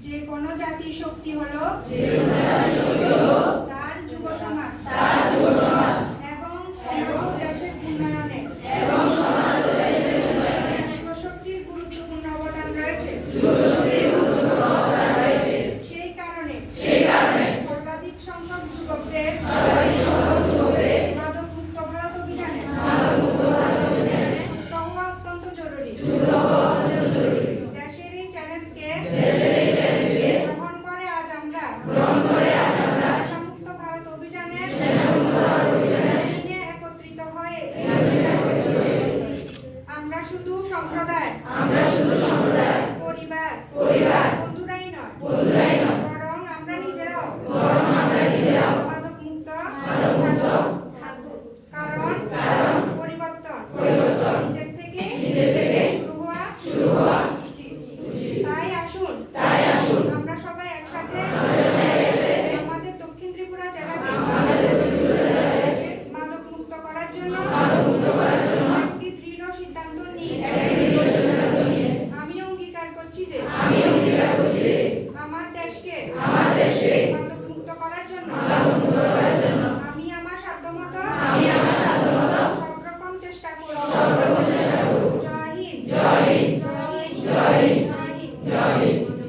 যে কোনো জাতির শক্তি হলো তার যুব সমাজ এবং দেশের উন্নয়নে যুবশক্তির গুরুত্বপূর্ণ অবদান রয়েছে। সেই কারণে সর্বাধিক সংখ্যক যুবকদের মাদকমুক্ত ভারত অভিযানে যুক্ত হওয়া অত্যন্ত জরুরি। দেশের এই চ্যালেঞ্জকে গ্রহণ করে আজ আমরা নেশামুক্ত ভারত অভিযানের লাইনে একত্রিত হয়ে আমরা শুধু সম্প্রদায় পরিবার বন্ধুরাই নয় বরং আমরা নিজেরাও মাদকমুক্ত থাকবো। কারণ পরিবর্তন নিজের থেকে শুরু হওয়া উচিত। তাই আসুন আমরা সবাই একসাথে আমাদের দক্ষিণ ত্রিপুরা জেলাকে মাদকমুক্ত করার জন্য একটি দৃঢ় সিদ্ধান্ত নিয়ে আমি অঙ্গীকার করছি যে